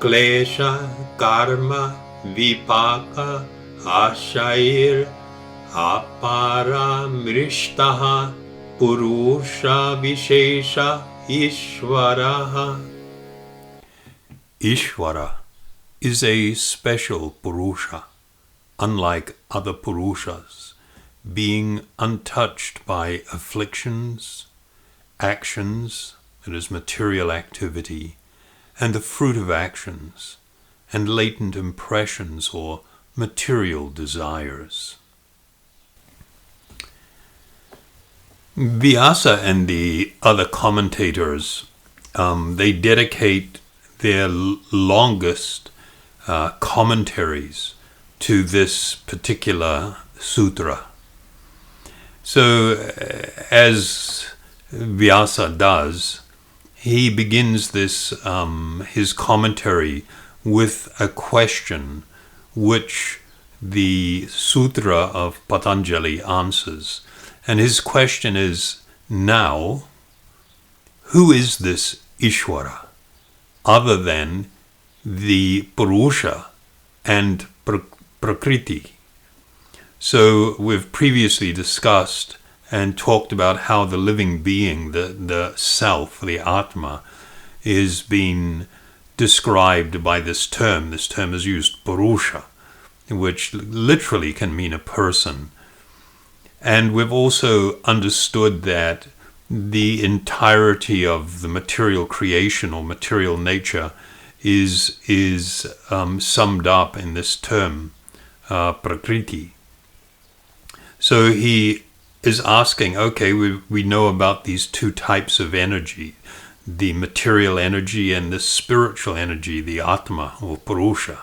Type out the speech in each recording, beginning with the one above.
klesha karma vipaka ashair apara mrishtaha purusha vishesha ishvaraha. Ishvara is a special Purusha, unlike other Purushas, being untouched by afflictions, actions, that is material activity, and the fruit of actions, and latent impressions or material desires. Vyasa and the other commentators, they dedicate their longest commentaries to this particular sutra. So, as Vyasa does, he begins this his commentary with a question which the Sutra of Patanjali answers. And his question is, now, who is this Ishvara, other than the Purusha and Prakriti? So we've previously discussed and talked about how the living being, the self, the Atma, is being described by this term. This term is used, Purusha, which literally can mean a person. And we've also understood that the entirety of the material creation or material nature is summed up in this term, Prakriti. So he is asking, okay, we know about these two types of energy, the material energy and the spiritual energy, the Atma or Purusha.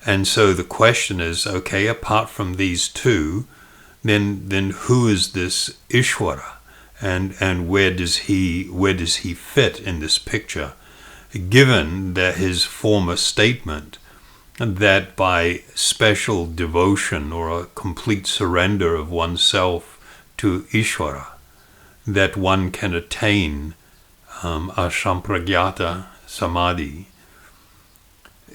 And so the question is, okay, apart from these two, then who is this Ishvara, and where does he fit in this picture, given that his former statement that by special devotion or a complete surrender of oneself to Ishvara, that one can attain asampragyata samadhi.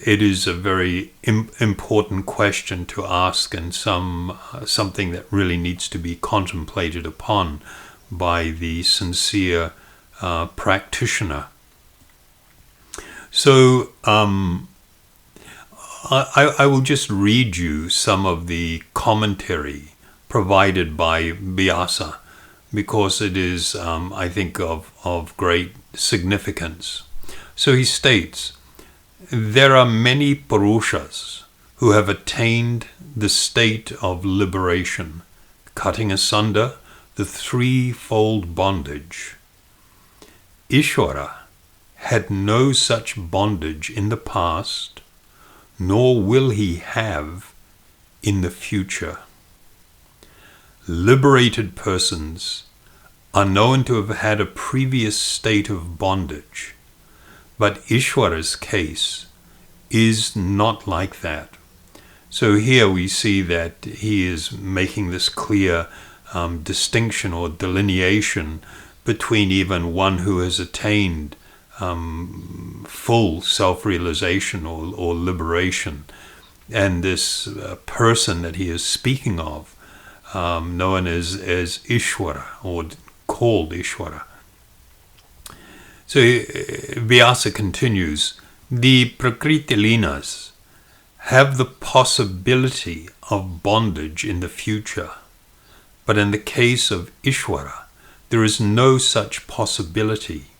It is a very important question to ask, and something that really needs to be contemplated upon by the sincere practitioner. So I will just read you some of the commentary provided by Vyasa, because it is, I think, of great significance. So he states, there are many Purushas who have attained the state of liberation, cutting asunder the threefold bondage. Ishvara had no such bondage in the past, nor will he have in the future. Liberated persons are known to have had a previous state of bondage, but Ishvara's case is not like that. So here we see that he is making this clear distinction or delineation between even one who has attained full self-realization or liberation, and this person that he is speaking of, known as Ishvara, or called Ishvara. So Vyasa continues, the Prakriti-linas have the possibility of bondage in the future, but in the case of Ishvara, there is no such possibility.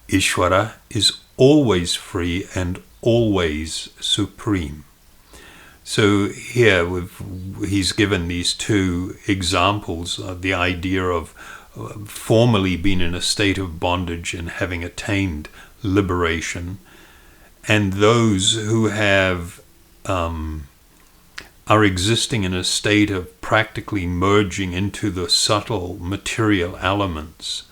Ishvara is always free and always supreme. So here he's given these two examples of the idea of formerly being in a state of bondage and having attained liberation, and those who have are existing in a state of practically merging into the subtle material elements.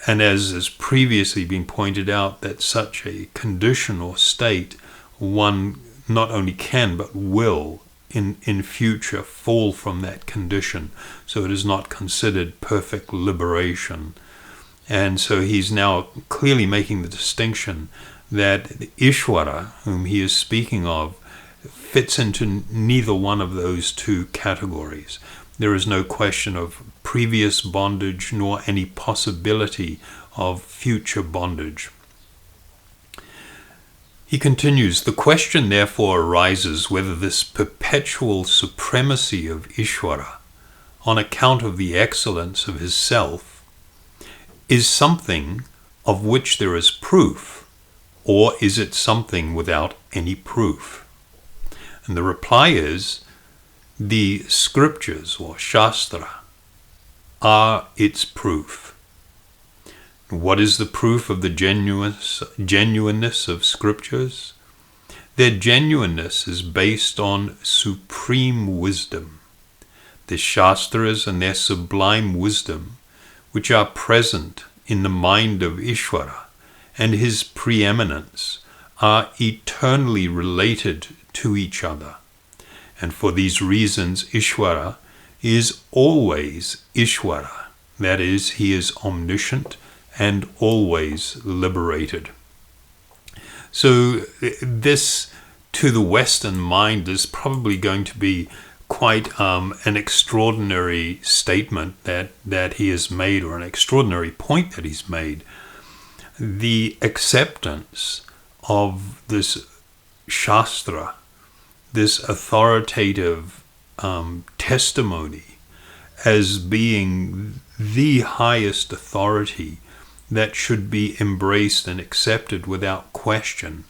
And as has previously been pointed out, that such a condition or state, one not only can but will in future fall from that condition. So it is not considered perfect liberation. And so he's now clearly making the distinction that Ishvara, whom he is speaking of, fits into neither one of those two categories. There is no question of previous bondage nor any possibility of future bondage. He continues, the question therefore arises whether this perpetual supremacy of Ishvara, on account of the excellence of his self, is something of which there is proof, or is it something without any proof? And the reply is, the scriptures or Shastra are its proof. What is the proof of the genuineness of scriptures? Their genuineness is based on supreme wisdom. The Shastras and their sublime wisdom, which are present in the mind of Ishvara and his preeminence, are eternally related to each other. And for these reasons, Ishvara is always Ishvara. That is, he is omniscient and always liberated. So this, to the Western mind, is probably going to be quite an extraordinary statement that he has made, or an extraordinary point that he's made. The acceptance of this Shastra, this authoritative testimony, as being the highest authority that should be embraced and accepted without question.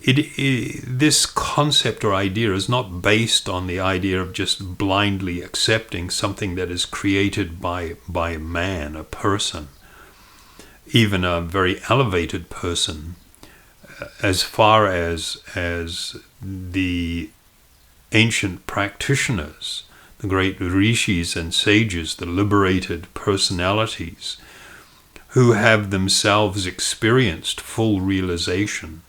This concept or idea is not based on the idea of just blindly accepting something that is created by a man, a person, even a very elevated person. As far as the ancient practitioners, the great rishis and sages, the liberated personalities, who have themselves experienced full realization,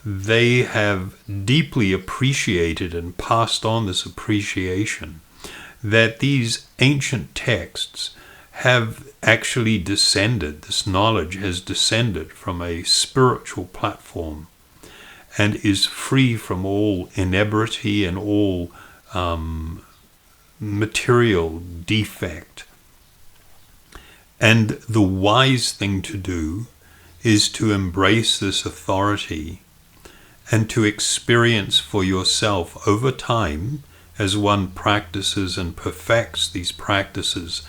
they have deeply appreciated and passed on this appreciation that these ancient texts have actually descended, this knowledge has descended from a spiritual platform and is free from all inebriety and all material defect. And the wise thing to do is to embrace this authority and to experience for yourself over time, as one practices and perfects these practices,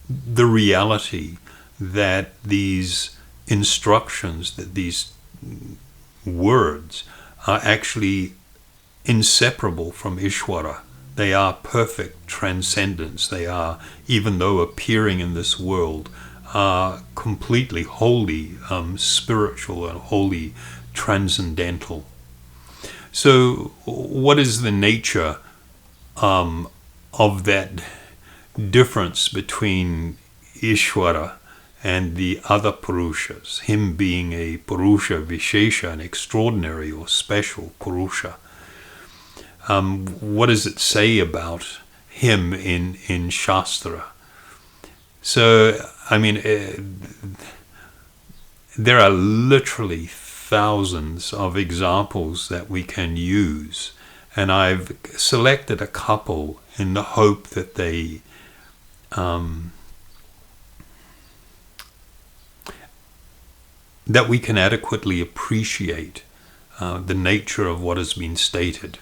the reality that these instructions, that these words are actually inseparable from Ishvara. They are perfect transcendence. They are, even though appearing in this world, are completely wholly spiritual and wholly transcendental. So what is the nature of that difference between Ishvara and the other Purushas, him being a Purusha Vishesha, an extraordinary or special Purusha? What does it say about him in Shastra? So, I mean, there are literally thousands of examples that we can use, and I've selected a couple in the hope that they that we can adequately appreciate the nature of what has been stated.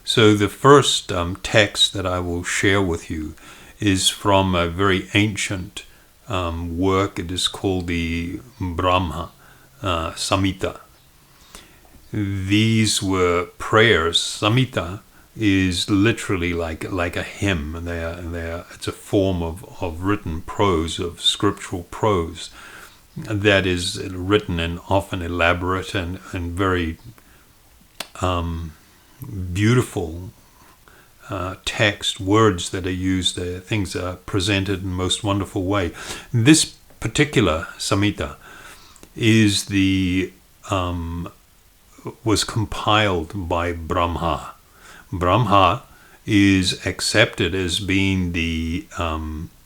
So the first text that I will share with you is from a very ancient work. It is called the Brahma Samhita. These were prayers. Samhita is literally like a hymn. It's a form of written prose, of scriptural prose, that is written in often elaborate and very beautiful text, words that are used there, things are presented in the most wonderful way. This particular Samhita is was compiled by Brahma. Brahma is accepted as being the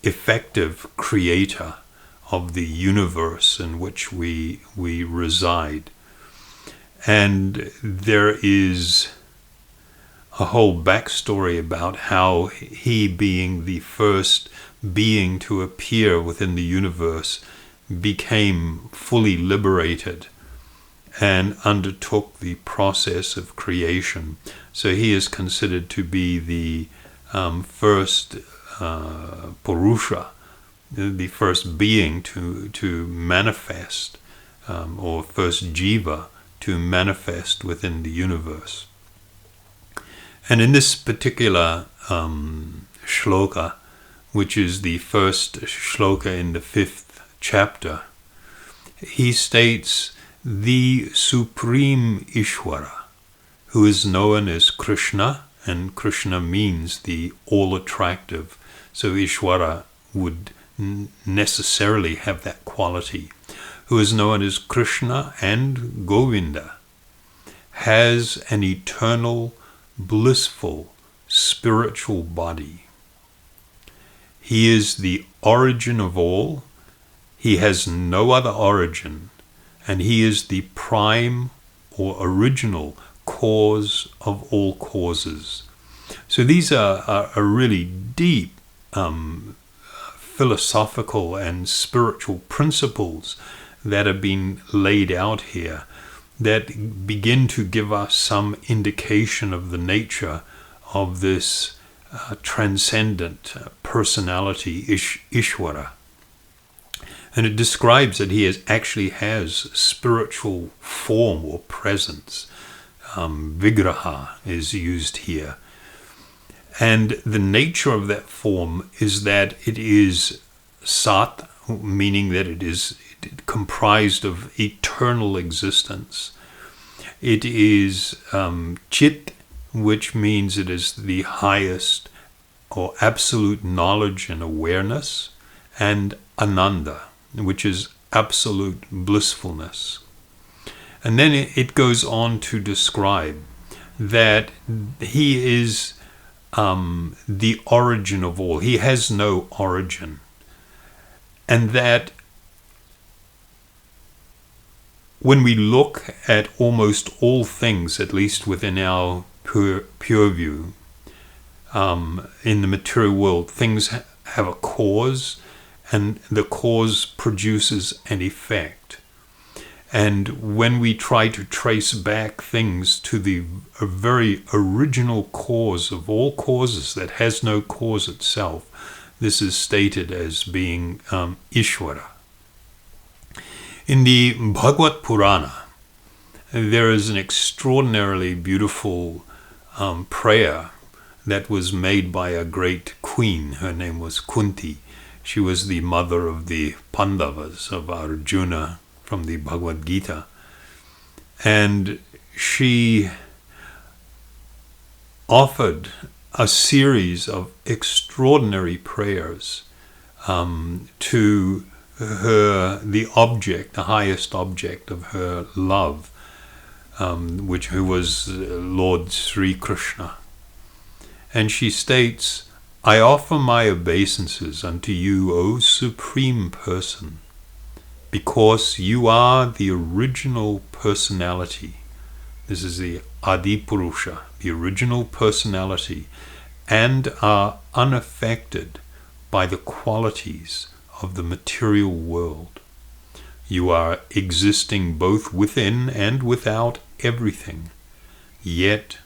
effective creator of the universe in which we reside. And there is a whole backstory about how he, being the first being to appear within the universe, became fully liberated and undertook the process of creation. So he is considered to be the first Purusha, the first being to manifest, or first Jiva to manifest within the universe. And in this particular shloka, which is the first shloka in the 5th chapter, he states the Supreme Ishvara, who is known as Krishna, and Krishna means the all-attractive, so Ishvara would necessarily have that quality, who is known as Krishna and Govinda, has an eternal, blissful, spiritual body. He is the origin of all. He has no other origin, and he is the prime or original cause of all causes. So these are really deep philosophical and spiritual principles that have been laid out here that begin to give us some indication of the nature of this transcendent personality, Ishvara. And it describes that he actually has spiritual form or presence. Vigraha is used here. And the nature of that form is that it is Sat, meaning that it is comprised of eternal existence. It is Chit, which means it is the highest or absolute knowledge and awareness, and Ananda, which is absolute blissfulness. And then it goes on to describe that he is the origin of all. He has no origin. And that when we look at almost all things, at least within our pure view, in the material world, things have a cause, and the cause produces an effect. And when we try to trace back things to the very original cause of all causes that has no cause itself, this is stated as being Ishvara. In the Bhagavad Purana, there is an extraordinarily beautiful prayer that was made by a great queen. Her name was Kunti. She was the mother of the Pandavas, of Arjuna, from the Bhagavad Gita. And she offered a series of extraordinary prayers to her, the object, the highest object of her love, who was Lord Sri Krishna. And she states, I offer my obeisances unto you, O Supreme Person, because you are the original personality. This is the Adi Purusha, the original personality, and are unaffected by the qualities of the material world. You are existing both within and without everything, yet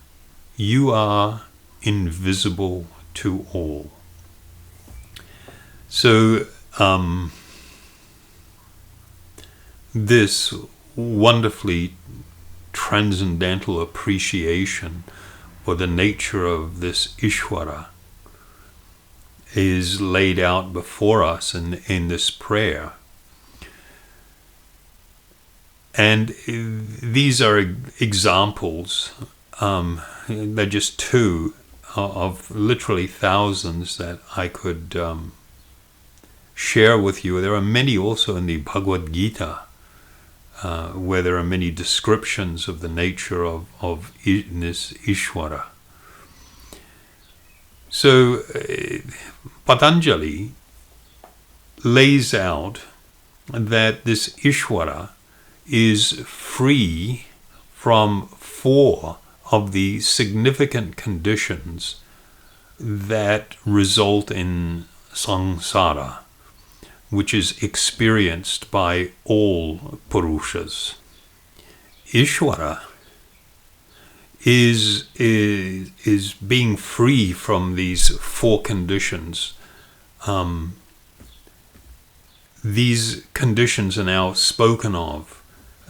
you are invisible to all. So, this wonderfully transcendental appreciation for the nature of this Ishvara is laid out before us in this prayer. And these are examples, they're just two of literally thousands that I could share with you. There are many also in the Bhagavad Gita, where there are many descriptions of the nature of this Ishvara. So Patanjali lays out that this Ishvara is free from 4 of the significant conditions that result in samsara, which is experienced by all Purushas. Ishvara is being free from these 4 conditions. These conditions are now spoken of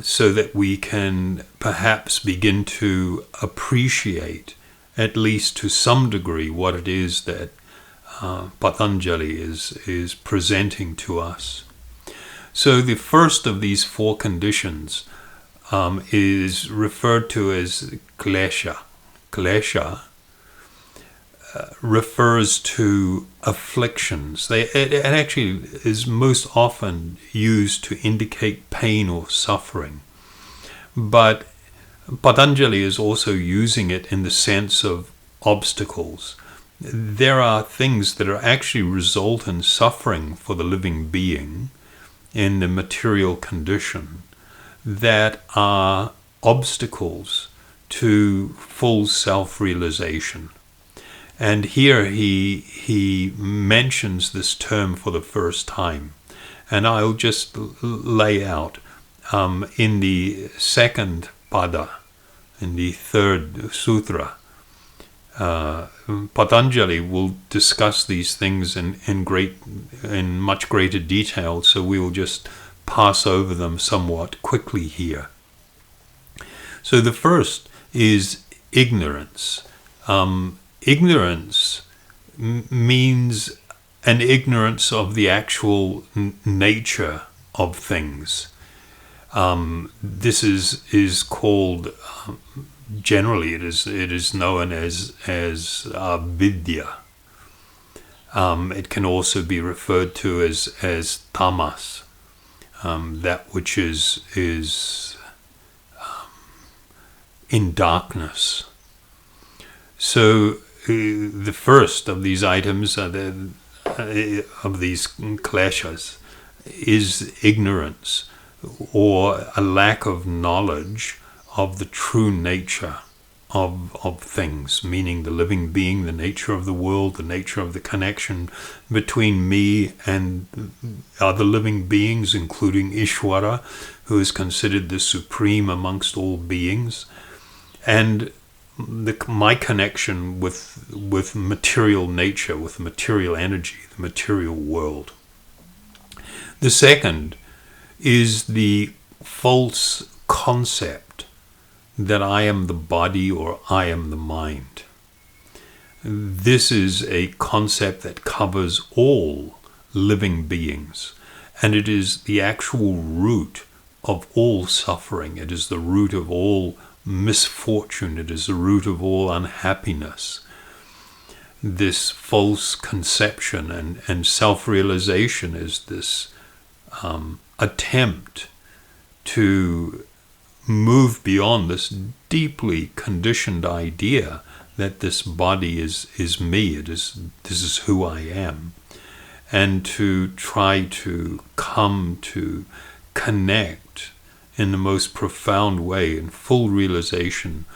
so that we can perhaps begin to appreciate, at least to some degree, what it is that Patanjali is presenting to us. So the first of these 4 conditions is referred to as klesha. Klesha refers to afflictions. It actually is most often used to indicate pain or suffering. But Patanjali is also using it in the sense of obstacles. There are things that are actually result in suffering for the living being in the material condition that are obstacles to full self-realization. And here he mentions this term for the first time. And I'll just lay out in the second pada, in the third sutra, Patanjali will discuss these things in much greater detail, so we will just pass over them somewhat quickly here. So the first is ignorance. Ignorance means an ignorance of the actual nature of things. This is called, generally it is known as avidya. It can also be referred to as tamas, that which is in darkness. So the first of these items of these kleshas is ignorance, or a lack of knowledge of the true nature of things, meaning the living being, the nature of the world, the nature of the connection between me and other living beings, including Ishvara, who is considered the supreme amongst all beings, and my connection with material nature, with material energy, the material world. The second is the false concept that I am the body or I am the mind. This is a concept that covers all living beings, and it is the actual root of all suffering. It is the root of all misfortune. It is the root of all unhappiness. This false conception and self-realization is this attempt to move beyond this deeply conditioned idea that this body is me, this is who I am, and to try to come to connect in the most profound way, in full realization,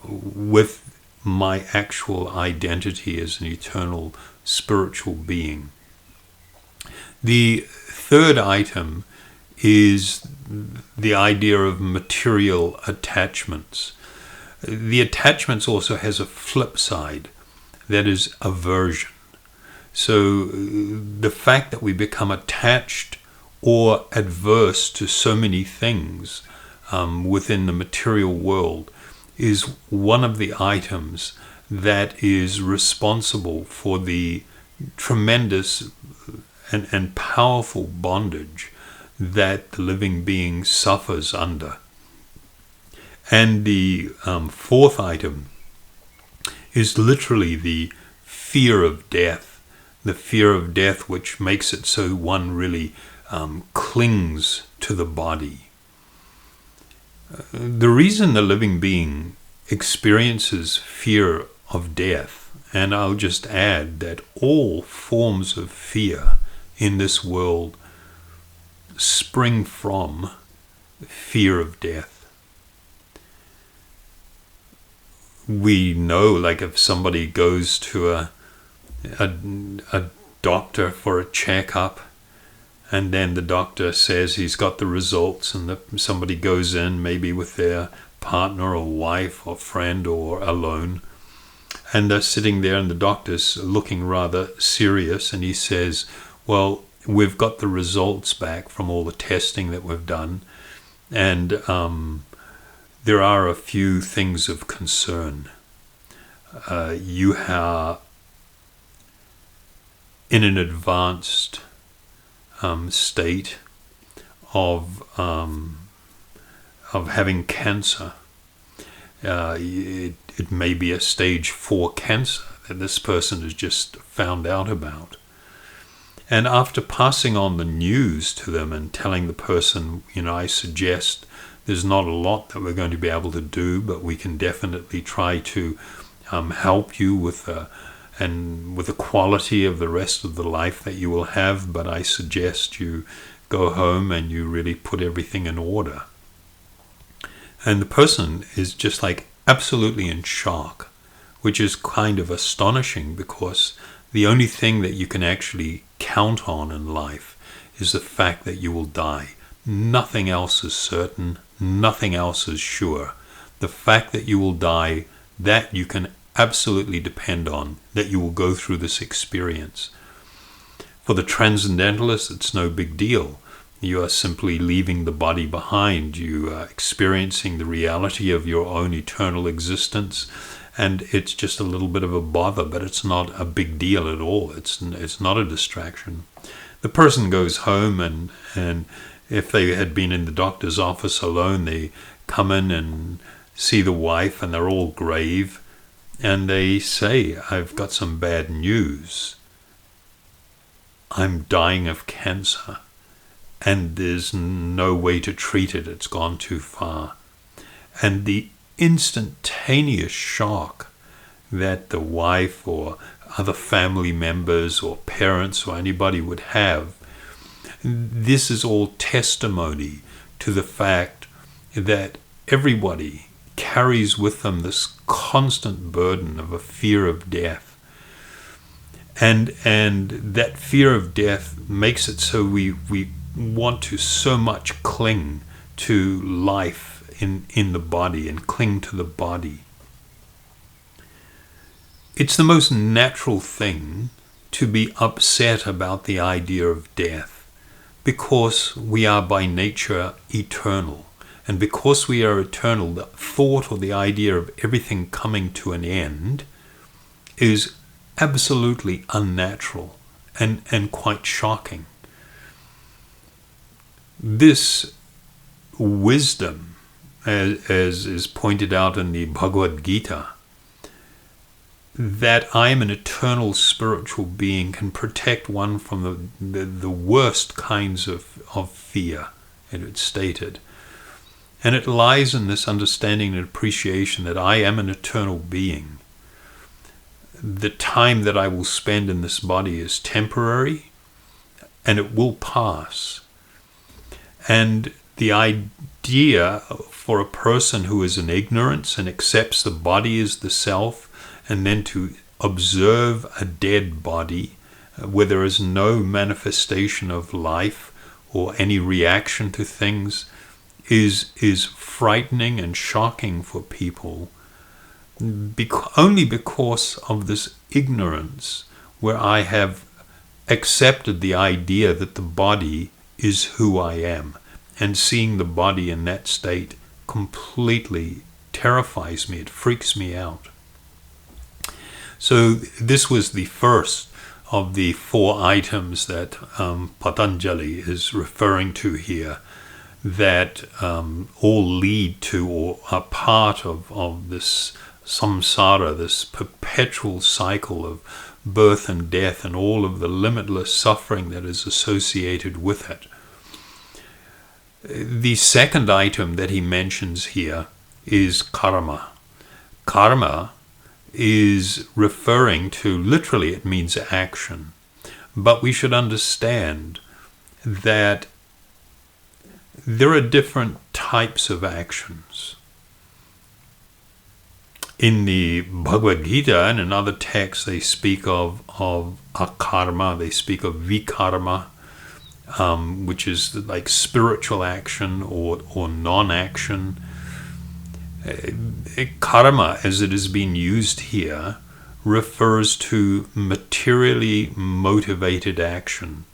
with my actual identity as an eternal spiritual being. The third item is the idea of material attachments. The attachments also has a flip side, that is aversion. So the fact that we become attached or adverse to so many things within the material world is one of the items that is responsible for the tremendous and powerful bondage that the living being suffers under. And the fourth item is literally the fear of death. The fear of death, which makes it so one really clings to the body. The reason the living being experiences fear of death, and I'll just add that all forms of fear in this world spring from fear of death. We know, like, if somebody goes to a doctor for a checkup, and then the doctor says he's got the results, and somebody goes in, maybe with their partner or wife or friend or alone, and they're sitting there and the doctor's looking rather serious, and he says, well, we've got the results back from all the testing that we've done, and there are a few things of concern. You are in an advanced state of having cancer. It may be a stage 4 cancer that this person has just found out about. And after passing on the news to them and telling the person, I suggest there's not a lot that we're going to be able to do, but we can definitely try to help you with the quality of the rest of the life that you will have, but I suggest you go home and you really put everything in order. And the person is just like absolutely in shock, which is kind of astonishing, because the only thing that you can actually count on in life is the fact that you will die. Nothing else is certain, nothing else is sure. The fact that you will die, that you can absolutely depend on, that you will go through this experience. For the transcendentalist, it's no big deal. You are simply leaving the body behind. You are experiencing the reality of your own eternal existence, and it's just a little bit of a bother, but it's not a big deal at all. It's not a distraction. The person goes home, and if they had been in the doctor's office alone, they come in and see the wife, and they're all grave, and they say, I've got some bad news. I'm dying of cancer, and there's no way to treat it. It's gone too far. And the instantaneous shock that the wife or other family members or parents or anybody would have, this is all testimony to the fact that everybody carries with them this constant burden of a fear of death. And that fear of death makes it so we want to so much cling to life in the body and cling to the body. It's the most natural thing to be upset about the idea of death, because we are by nature eternal. And because we are eternal, the thought or the idea of everything coming to an end is absolutely unnatural and quite shocking. This wisdom, as is pointed out in the Bhagavad Gita, that I am an eternal spiritual being, can protect one from the worst kinds of fear, it's stated. And it lies in this understanding and appreciation that I am an eternal being. The time that I will spend in this body is temporary, and it will pass. And the idea for a person who is in ignorance and accepts the body as the self, and then to observe a dead body where there is no manifestation of life or any reaction to things, is frightening and shocking for people, only because of this ignorance, where I have accepted the idea that the body is who I am, and seeing the body in that state completely terrifies me. It freaks me out. So this was the first of the 4 items that Patanjali is referring to here, that all lead to or are part of this samsara, this perpetual cycle of birth and death and all of the limitless suffering that is associated with it. The second item that he mentions here is karma. Karma is referring to, literally it means action, but we should understand that there are different types of actions. In the Bhagavad Gita and in other texts, they speak of akarma, they speak of vikarma, which is like spiritual action or non-action. Karma, as it is being used here, refers to materially motivated action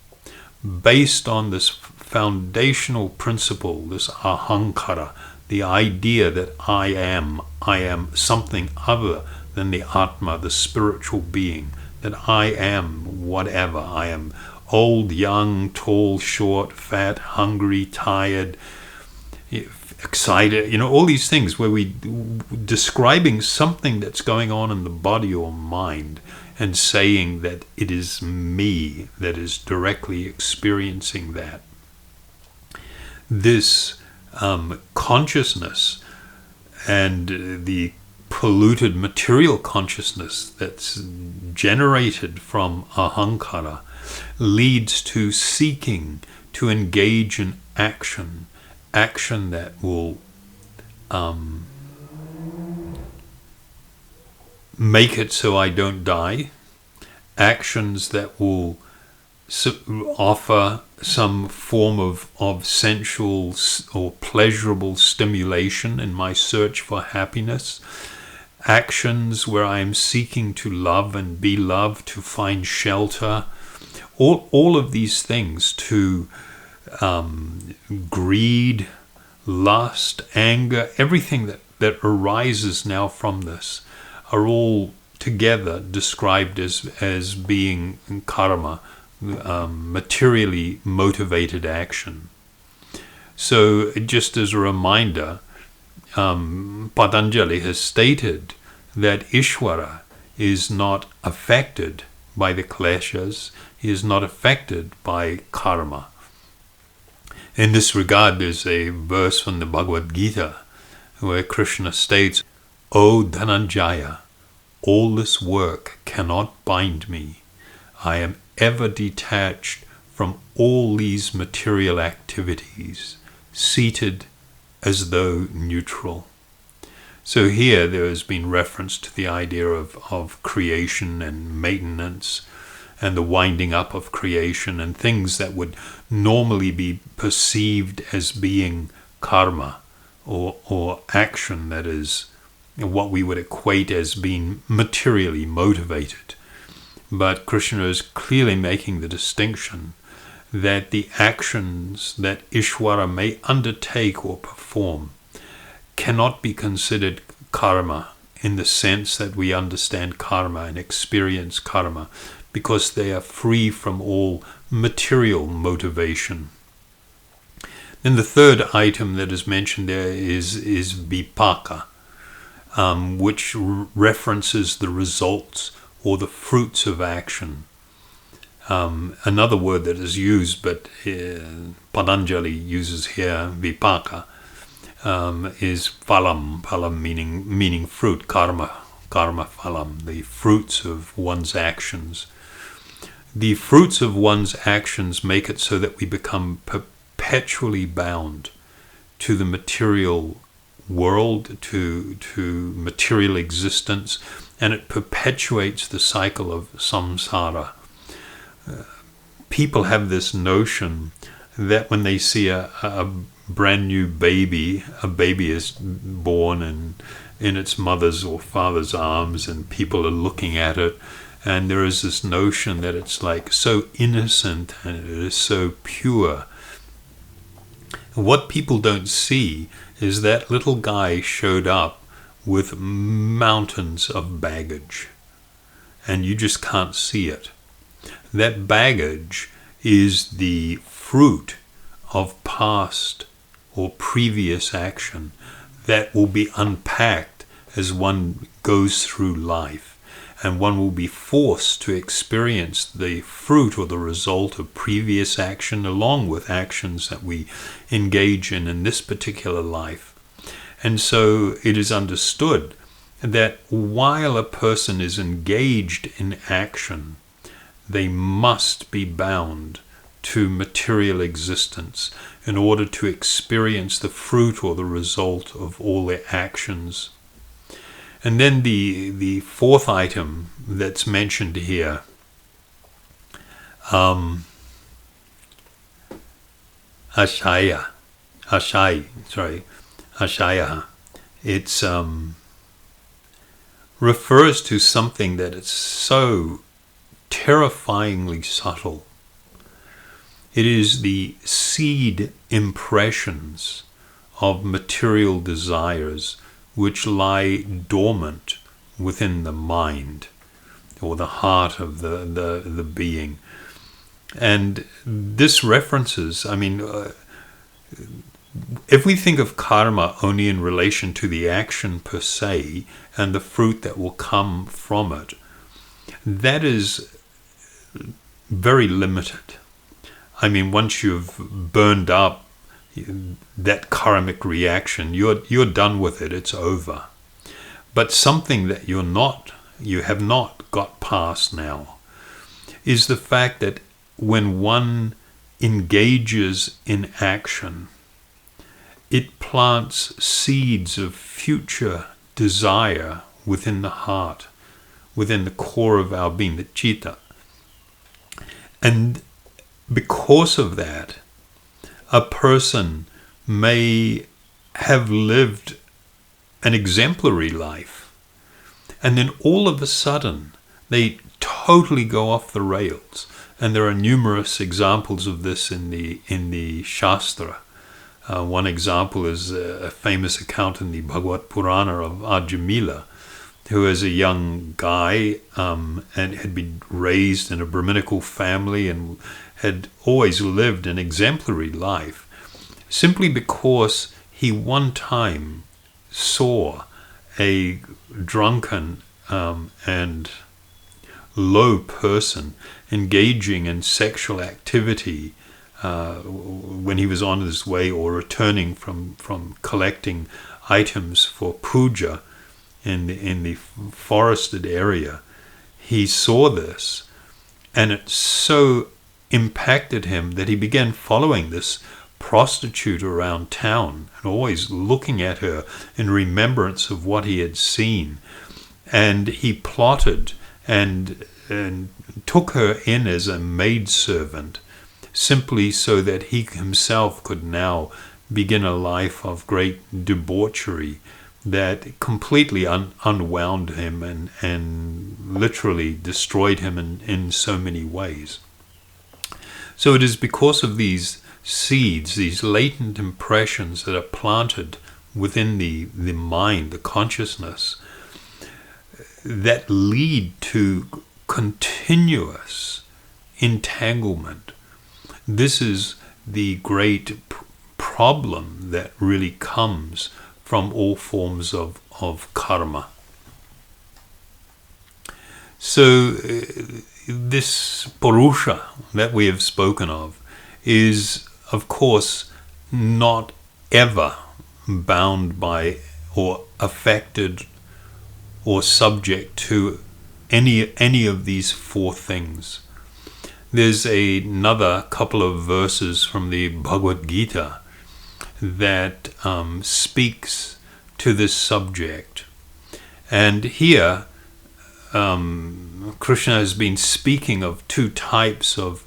based on this foundational principle, this ahankara, the idea that I am something other than the Atma, the spiritual being, that I am whatever. I am old, young, tall, short, fat, hungry, tired, excited, all these things where we describing something that's going on in the body or mind and saying that it is me that is directly experiencing that. This consciousness and the polluted material consciousness that's generated from ahankara leads to seeking to engage in action that will make it so I don't die, actions that will offer some form of sensual or pleasurable stimulation in my search for happiness, actions where I am seeking to love and be loved, to find shelter, all of these things, to greed, lust, anger, everything that arises now from this are all together described as being karma, materially motivated action. So just as a reminder, Patanjali has stated that Ishvara is not affected by the kleshas, he is not affected by karma. In this regard, there's a verse from the Bhagavad Gita where Krishna states, O Dhananjaya, all this work cannot bind me. I am ever detached from all these material activities, seated as though neutral. So here there has been reference to the idea of creation and maintenance and the winding up of creation and things that would normally be perceived as being karma or action that is what we would equate as being materially motivated. But Krishna is clearly making the distinction that the actions that Ishvara may undertake or perform cannot be considered karma in the sense that we understand karma and experience karma, because they are free from all material motivation. Then the third item that is mentioned there is vipaka, which references the results or the fruits of action. Another word that is used, but Patanjali uses here, vipaka, is phalam meaning fruit, karma phalam, the fruits of one's actions. The fruits of one's actions make it so that we become perpetually bound to the material world, to material existence, and it perpetuates the cycle of samsara. People have this notion that when they see a brand new baby, a baby is born in its mother's or father's arms, and people are looking at it, and there is this notion that it's like so innocent and it is so pure. What people don't see is that little guy showed up with mountains of baggage, and you just can't see it. That baggage is the fruit of past or previous action that will be unpacked as one goes through life, and one will be forced to experience the fruit or the result of previous action along with actions that we engage in this particular life. And so it is understood that while a person is engaged in action, they must be bound to material existence in order to experience the fruit or the result of all their actions. And then the fourth item that's mentioned here, Ashaya. It's refers to something that is so terrifyingly subtle. It is the seed impressions of material desires which lie dormant within the mind or the heart of the being. And this references, if we think of karma only in relation to the action per se and the fruit that will come from it, that is very limited. Once you've burned up that karmic reaction, you're done with it, it's over. But something that you have not got past now is the fact that when one engages in action, it plants seeds of future desire within the heart, within the core of our being, the citta. And because of that, a person may have lived an exemplary life, and then all of a sudden they totally go off the rails. And there are numerous examples of this in the Shastra. One example is a famous account in the Bhagavad Purana of Ajamila, who as a young guy and had been raised in a Brahminical family and had always lived an exemplary life, simply because he one time saw a drunken and low person engaging in sexual activity when he was on his way or returning from collecting items for puja in the forested area. He saw this, and it so impacted him that he began following this prostitute around town and always looking at her in remembrance of what he had seen. And he plotted and took her in as a maidservant, simply so that he himself could now begin a life of great debauchery that completely unwound him and literally destroyed him in so many ways. So it is because of these seeds, these latent impressions that are planted within the mind, the consciousness, that lead to continuous entanglement. This is the great problem that really comes from all forms of karma. So this Purusha that we have spoken of is, of course, not ever bound by or affected or subject to any of these four things. There's another couple of verses from the Bhagavad Gita that speaks to this subject. And here, Krishna has been speaking of two types of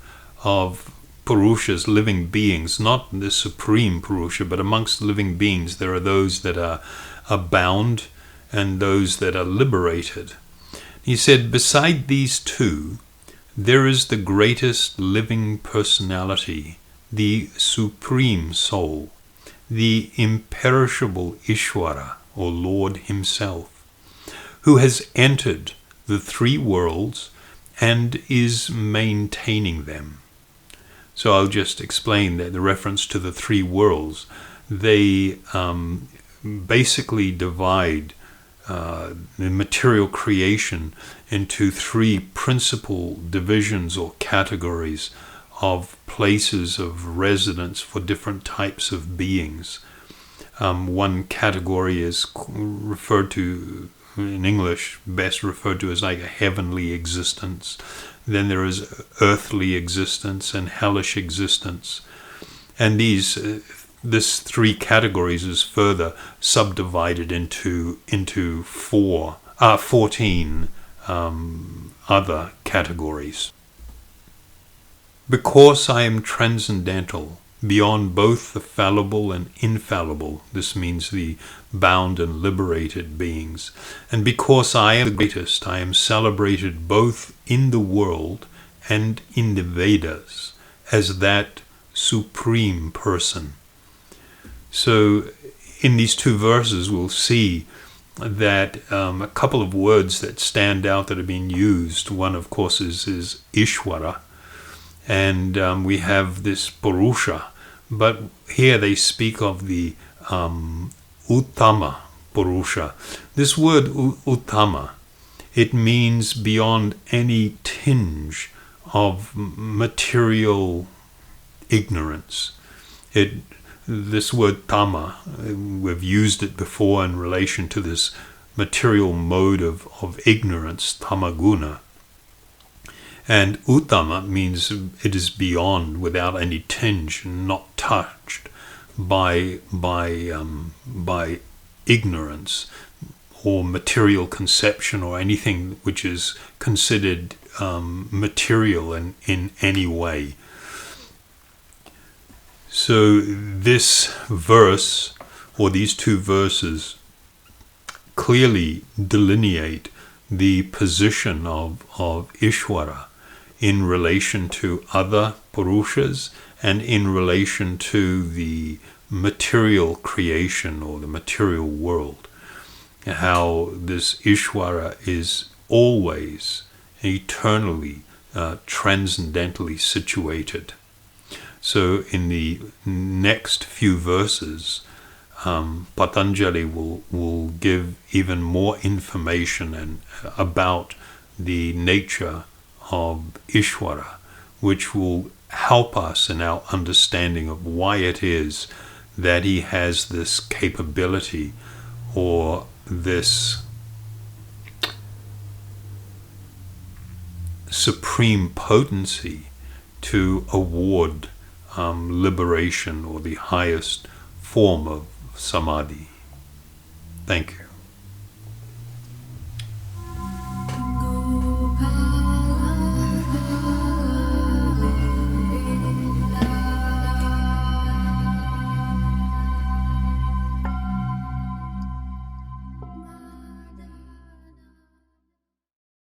Purushas, living beings, not the supreme Purusha, but amongst living beings there are those that are bound and those that are liberated. He said, beside these two, there is the greatest living personality, the supreme soul, the imperishable Ishvara, or Lord himself, who has entered the three worlds and is maintaining them. So I'll just explain that the reference to the three worlds, they basically divide the material creation into three principal divisions or categories of places of residence for different types of beings. One category is referred to in English best referred to as like a heavenly existence. Then there is earthly existence and hellish existence. And this three categories is further subdivided into 14 other categories. Because I am transcendental, beyond both the fallible and infallible, this means the bound and liberated beings, and because I am the greatest, I am celebrated both in the world and in the Vedas as that supreme person. So in these two verses we'll see that a couple of words that stand out that are being used. One, of course, is Ishvara, and we have this Purusha, but here they speak of the Uttama Purusha. This word Uttama, it means beyond any tinge of material ignorance. This word Tama, we've used it before in relation to this material mode of ignorance, Tamaguna. And Uttama means it is beyond, without any tinge, not touched by ignorance or material conception or anything which is considered material in any way. So this verse, or these two verses, clearly delineate the position of Ishvara in relation to other Purushas and in relation to the material creation or the material world. How this Ishvara is always, eternally, transcendentally situated. So in the next few verses, Patanjali will give even more information about the nature of Ishvara, which will help us in our understanding of why it is that he has this capability or this supreme potency to award liberation or the highest form of samadhi. Thank you.